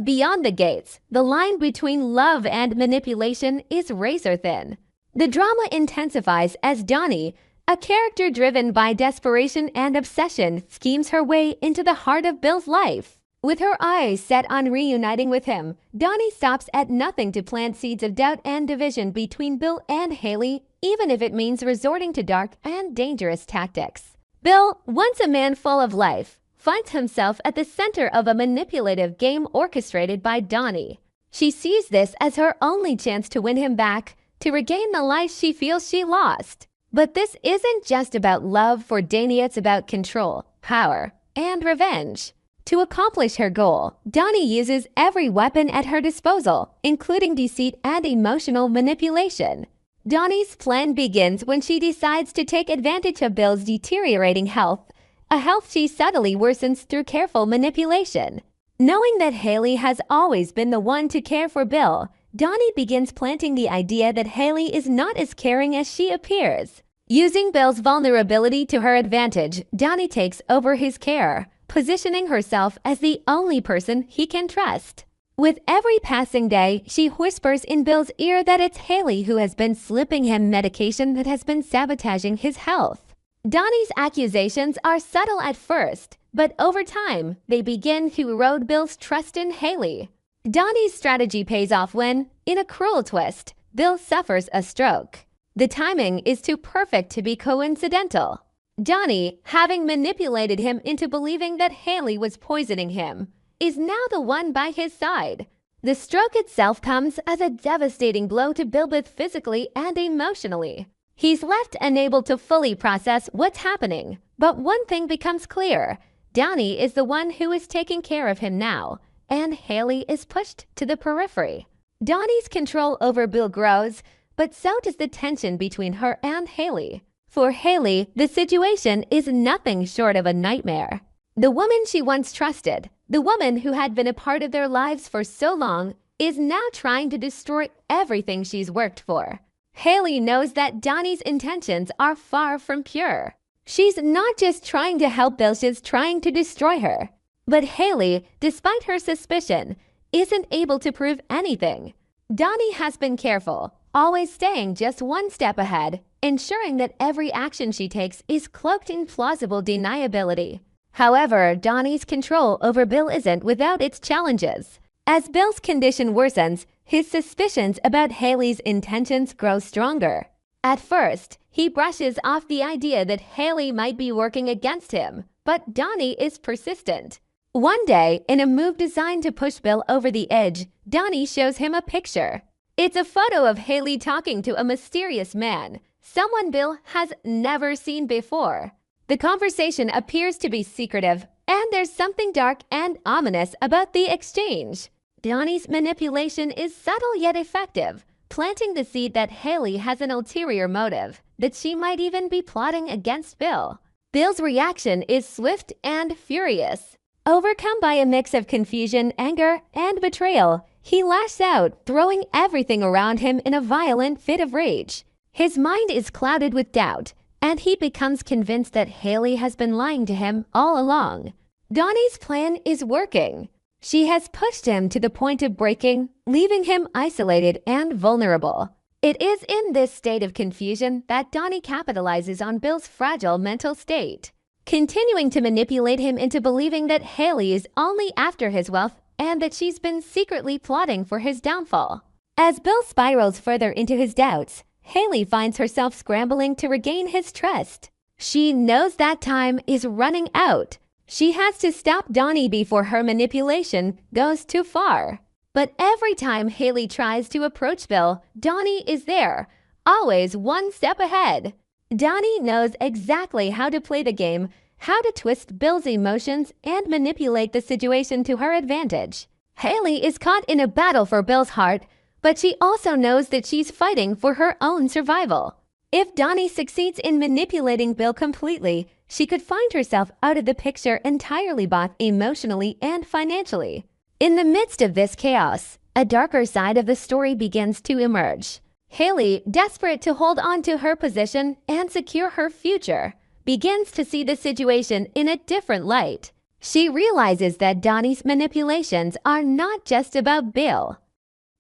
live beyond the gates, the line between love and manipulation is razor thin. The drama intensifies as Dani, a character driven by desperation and obsession, schemes her way into the heart of Bill's life. With her eyes set on reuniting with him, Dani stops at nothing to plant seeds of doubt and division between Bill and Haley, even if it means resorting to dark and dangerous tactics. Bill, once a man full of life, finds himself at the center of a manipulative game orchestrated by Dani. She sees this as her only chance to win him back, to regain the life she feels she lost. But this isn't just about love for Dani, it's about control, power, and revenge. To accomplish her goal, Dani uses every weapon at her disposal, including deceit and emotional manipulation. Dani's plan begins when she decides to take advantage of Bill's deteriorating health, a health she subtly worsens through careful manipulation. Knowing that Haley has always been the one to care for Bill, Dani begins planting the idea that Haley is not as caring as she appears. Using Bill's vulnerability to her advantage, Dani takes over his care, positioning herself as the only person he can trust. With every passing day, she whispers in Bill's ear that it's Haley who has been slipping him medication that has been sabotaging his health. Dani's accusations are subtle at first, but over time, they begin to erode Bill's trust in Haley. Dani's strategy pays off when, in a cruel twist, Bill suffers a stroke. The timing is too perfect to be coincidental. Dani, having manipulated him into believing that Haley was poisoning him, is now the one by his side. The stroke itself comes as a devastating blow to Bill both physically and emotionally. He's left unable to fully process what's happening, but one thing becomes clear. Dani is the one who is taking care of him now, and Haley is pushed to the periphery. Dani's control over Bill grows, but so does the tension between her and Haley. For Haley, the situation is nothing short of a nightmare. The woman she once trusted, the woman who had been a part of their lives for so long, is now trying to destroy everything she's worked for. Haley knows that Dani's intentions are far from pure. She's not just trying to help Bill, she's trying to destroy her. But Haley, despite her suspicion, isn't able to prove anything. Dani has been careful, always staying just one step ahead, ensuring that every action she takes is cloaked in plausible deniability. However, Dani's control over Bill isn't without its challenges. As Bill's condition worsens, his suspicions about Haley's intentions grow stronger. At first, he brushes off the idea that Haley might be working against him, but Dani is persistent. One day, in a move designed to push Bill over the edge, Dani shows him a picture. It's a photo of Haley talking to a mysterious man, someone Bill has never seen before. The conversation appears to be secretive, and there's something dark and ominous about the exchange. Dani's manipulation is subtle yet effective, planting the seed that Haley has an ulterior motive, that she might even be plotting against Bill. Bill's reaction is swift and furious. Overcome by a mix of confusion, anger, and betrayal, he lashes out, throwing everything around him in a violent fit of rage. His mind is clouded with doubt, and he becomes convinced that Haley has been lying to him all along. Dani's plan is working. She has pushed him to the point of breaking, leaving him isolated and vulnerable. It is in this state of confusion that Dani capitalizes on Bill's fragile mental state, continuing to manipulate him into believing that Haley is only after his wealth and that she's been secretly plotting for his downfall. As Bill spirals further into his doubts, Haley finds herself scrambling to regain his trust. She knows that time is running out. She has to stop Dani before her manipulation goes too far. But every time Haley tries to approach Bill, Dani is there, always one step ahead. Dani knows exactly how to play the game, how to twist Bill's emotions and manipulate the situation to her advantage. Haley is caught in a battle for Bill's heart, but she also knows that she's fighting for her own survival. If Dani succeeds in manipulating Bill completely, she could find herself out of the picture entirely, both emotionally and financially. In the midst of this chaos, a darker side of the story begins to emerge. Haley, desperate to hold on to her position and secure her future, begins to see the situation in a different light. She realizes that Dani's manipulations are not just about Bill.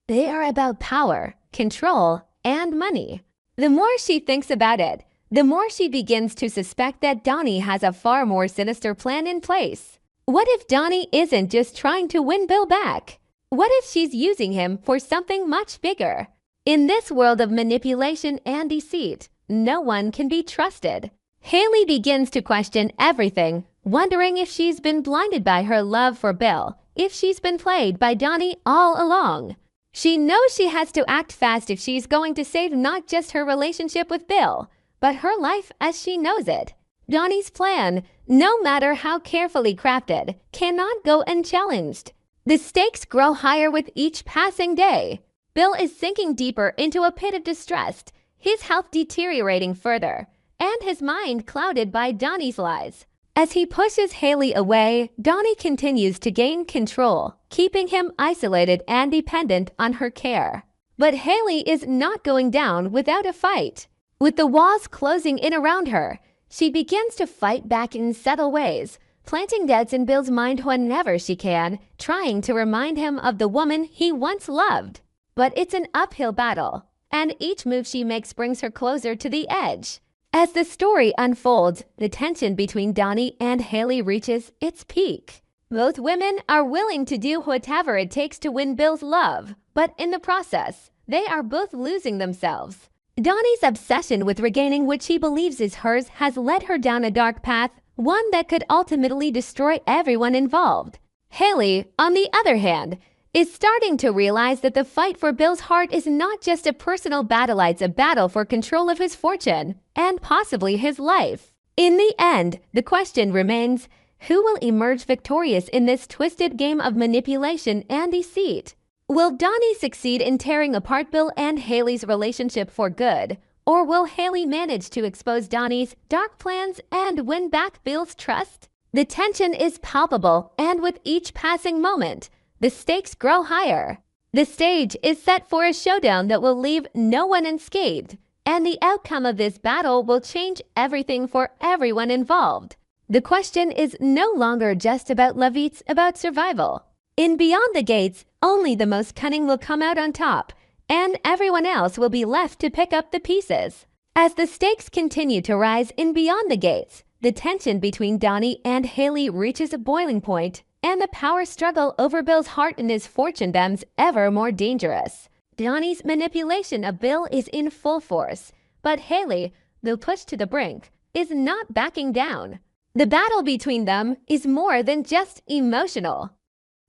They are about power, control, and money. The more she thinks about it, the more she begins to suspect that Dani has a far more sinister plan in place. What if Dani isn't just trying to win Bill back? What if she's using him for something much bigger? In this world of manipulation and deceit, no one can be trusted. Haley begins to question everything, wondering if she's been blinded by her love for Bill, if she's been played by Dani all along. She knows she has to act fast if she's going to save not just her relationship with Bill, but her life as she knows it. Dani's plan, no matter how carefully crafted, cannot go unchallenged. The stakes grow higher with each passing day. Bill is sinking deeper into a pit of distress, his health deteriorating further, and his mind clouded by Dani's lies. As he pushes Haley away, Dani continues to gain control, keeping him isolated and dependent on her care. But Haley is not going down without a fight. With the walls closing in around her, she begins to fight back in subtle ways, planting doubts in Bill's mind whenever she can, trying to remind him of the woman he once loved. But it's an uphill battle, and each move she makes brings her closer to the edge. As the story unfolds, the tension between Dani and Haley reaches its peak. Both women are willing to do whatever it takes to win Bill's love, but in the process, they are both losing themselves. Dani's obsession with regaining what she believes is hers has led her down a dark path, one that could ultimately destroy everyone involved. Haley, on the other hand, is starting to realize that the fight for Bill's heart is not just a personal battle, it's a battle for control of his fortune and possibly his life. In the end, the question remains, who will emerge victorious in this twisted game of manipulation and deceit? Will Dani succeed in tearing apart Bill and Haley's relationship for good? Or will Haley manage to expose Dani's dark plans and win back Bill's trust? The tension is palpable, and with each passing moment, the stakes grow higher. The stage is set for a showdown that will leave no one unscathed, and the outcome of this battle will change everything for everyone involved. The question is no longer just about love, it's about survival. In Beyond the Gates, only the most cunning will come out on top, and everyone else will be left to pick up the pieces. As the stakes continue to rise in Beyond the Gates, the tension between Dani and Haley reaches a boiling point, and the power struggle over Bill's heart and his fortune becomes ever more dangerous. Dani's manipulation of Bill is in full force, but Haley, though pushed to the brink, is not backing down. The battle between them is more than just emotional.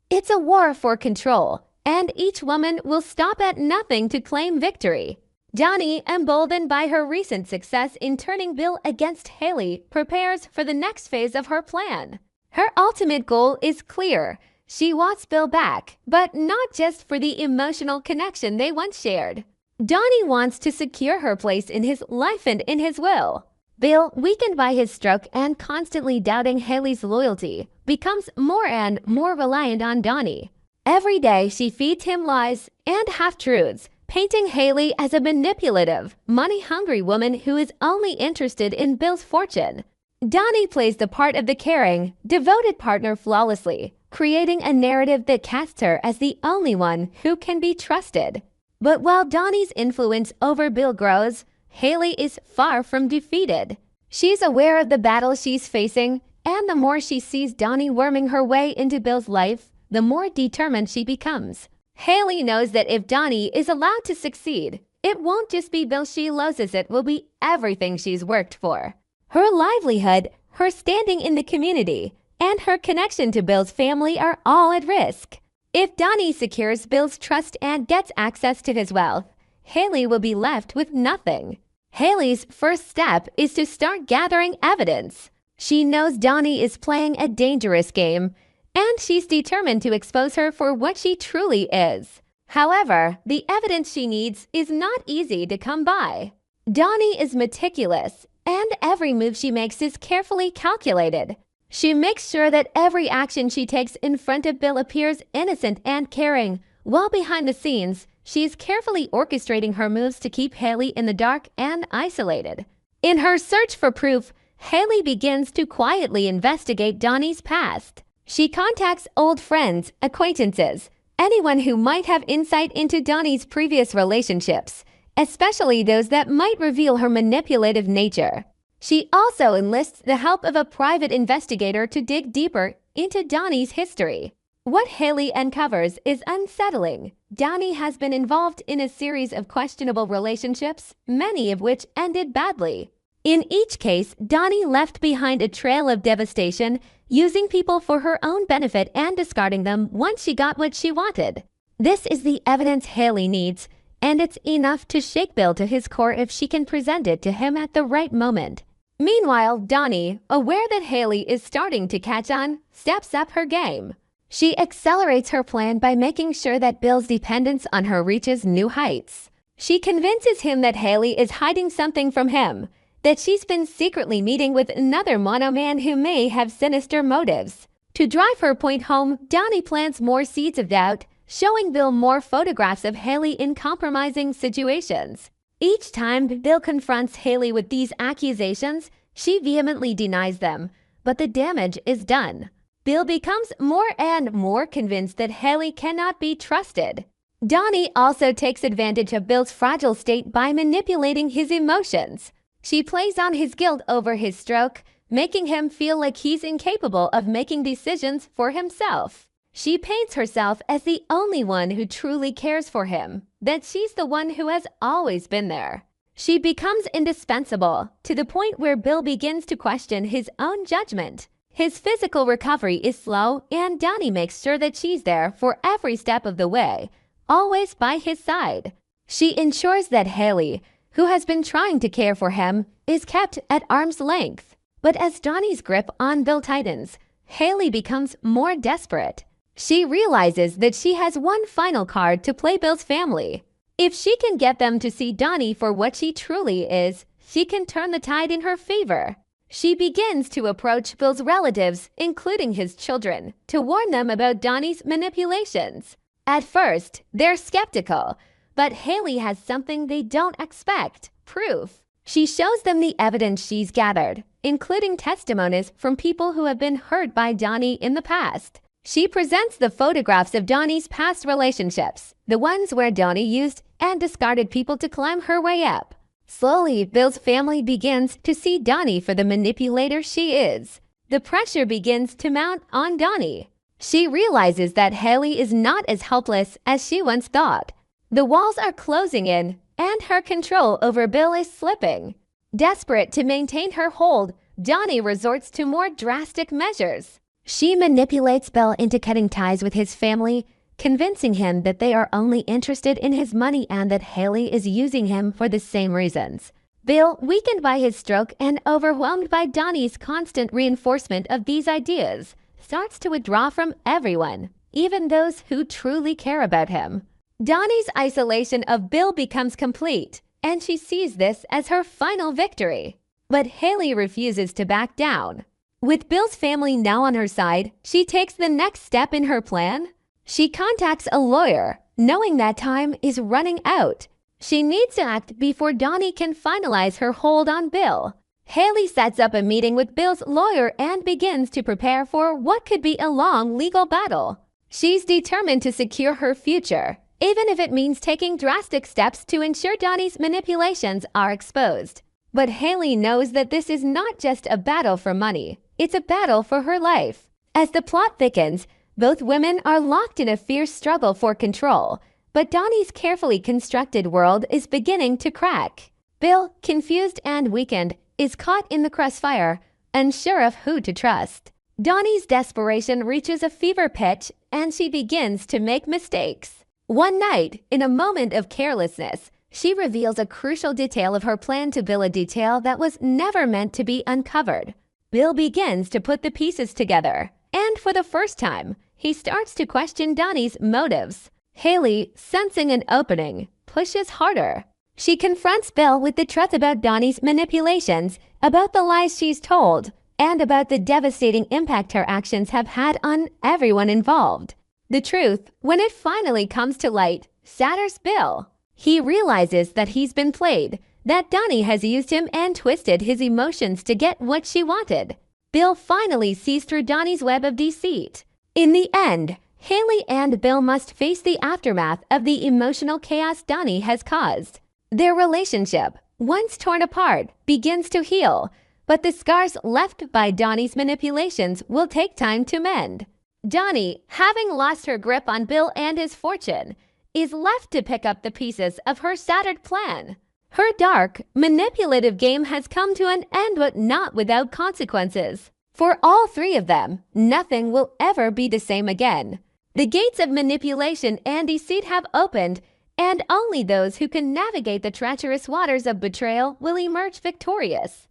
It's a war for control, and each woman will stop at nothing to claim victory. Dani, emboldened by her recent success in turning Bill against Haley, prepares for the next phase of her plan. Her ultimate goal is clear. She wants Bill back, but not just for the emotional connection they once shared. Dani wants to secure her place in his life and in his will. Bill, weakened by his stroke and constantly doubting Haley's loyalty, becomes more and more reliant on Dani. Every day she feeds him lies and half-truths, painting Haley as a manipulative, money-hungry woman who is only interested in Bill's fortune. Dani plays the part of the caring, devoted partner flawlessly, creating a narrative that casts her as the only one who can be trusted. But while Dani's influence over Bill grows, Haley is far from defeated. She's aware of the battle she's facing, and the more she sees Dani worming her way into Bill's life, the more determined she becomes. Haley knows that if Dani is allowed to succeed, it won't just be Bill she loses, it will be everything she's worked for. Her livelihood, her standing in the community, and her connection to Bill's family are all at risk. If Dani secures Bill's trust and gets access to his wealth, Haley will be left with nothing. Haley's first step is to start gathering evidence. She knows Dani is playing a dangerous game, and she's determined to expose her for what she truly is. However, the evidence she needs is not easy to come by. Dani is meticulous, and every move she makes is carefully calculated. She makes sure that every action she takes in front of Bill appears innocent and caring, while behind the scenes, she's carefully orchestrating her moves to keep Haley in the dark and isolated. In her search for proof, Haley begins to quietly investigate Dani's past. She contacts old friends, acquaintances, anyone who might have insight into Dani's previous relationships, especially those that might reveal her manipulative nature. She also enlists the help of a private investigator to dig deeper into Dani's history. What Haley uncovers is unsettling. Dani has been involved in a series of questionable relationships, many of which ended badly. In each case, Dani left behind a trail of devastation, using people for her own benefit and discarding them once she got what she wanted. This is the evidence Haley needs, and it's enough to shake Bill to his core if she can present it to him at the right moment. Meanwhile, Dani, aware that Haley is starting to catch on, steps up her game. She accelerates her plan by making sure that Bill's dependence on her reaches new heights. She convinces him that Haley is hiding something from him, that she's been secretly meeting with another mono man who may have sinister motives. To drive her point home, Dani plants more seeds of doubt, showing Bill more photographs of Haley in compromising situations. Each time Bill confronts Haley with these accusations, she vehemently denies them, but the damage is done. Bill becomes more and more convinced that Haley cannot be trusted. Dani also takes advantage of Bill's fragile state by manipulating his emotions. She plays on his guilt over his stroke, making him feel like he's incapable of making decisions for himself. She paints herself as the only one who truly cares for him, that she's the one who has always been there. She becomes indispensable, to the point where Bill begins to question his own judgment. His physical recovery is slow, and Dani makes sure that she's there for every step of the way, always by his side. She ensures that Haley, who has been trying to care for him, is kept at arm's length. But as Dani's grip on Bill tightens, Haley becomes more desperate. She realizes that she has one final card to play Bill's family. If she can get them to see Dani for what she truly is, she can turn the tide in her favor. She begins to approach Bill's relatives, including his children, to warn them about Dani's manipulations. At first, they're skeptical, but Haley has something they don't expect: proof. She shows them the evidence she's gathered, including testimonies from people who have been hurt by Dani in the past. She presents the photographs of Dani's past relationships, the ones where Dani used and discarded people to climb her way up. Slowly, Bill's family begins to see Dani for the manipulator she is. The pressure begins to mount on Dani. She realizes that Haley is not as helpless as she once thought. The walls are closing in, and her control over Bill is slipping. Desperate to maintain her hold, Dani resorts to more drastic measures. She manipulates Bill into cutting ties with his family, convincing him that they are only interested in his money and that Haley is using him for the same reasons. Bill, weakened by his stroke and overwhelmed by Dani's constant reinforcement of these ideas, starts to withdraw from everyone, even those who truly care about him. Dani's isolation of Bill becomes complete, and she sees this as her final victory. But Haley refuses to back down. With Bill's family now on her side, she takes the next step in her plan. She contacts a lawyer, knowing that time is running out. She needs to act before Dani can finalize her hold on Bill. Haley sets up a meeting with Bill's lawyer and begins to prepare for what could be a long legal battle. She's determined to secure her future, even if it means taking drastic steps to ensure Dani's manipulations are exposed. But Haley knows that this is not just a battle for money. It's a battle for her life. As the plot thickens, both women are locked in a fierce struggle for control, but Dani's carefully constructed world is beginning to crack. Bill, confused and weakened, is caught in the crossfire, unsure of who to trust. Dani's desperation reaches a fever pitch, and she begins to make mistakes. One night, in a moment of carelessness, she reveals a crucial detail of her plan to Bill, a detail that was never meant to be uncovered. Bill begins to put the pieces together, and for the first time, he starts to question Dani's motives. Haley, sensing an opening, pushes harder. She confronts Bill with the truth about Dani's manipulations, about the lies she's told, and about the devastating impact her actions have had on everyone involved. The truth, when it finally comes to light, shatters Bill. He realizes that he's been played, that Dani has used him and twisted his emotions to get what she wanted. Bill finally sees through Dani's web of deceit. In the end, Haley and Bill must face the aftermath of the emotional chaos Dani has caused. Their relationship, once torn apart, begins to heal, but the scars left by Dani's manipulations will take time to mend. Dani, having lost her grip on Bill and his fortune, is left to pick up the pieces of her shattered plan. Her dark, manipulative game has come to an end, but not without consequences. For all three of them, nothing will ever be the same again. The gates of manipulation and deceit have opened, and only those who can navigate the treacherous waters of betrayal will emerge victorious.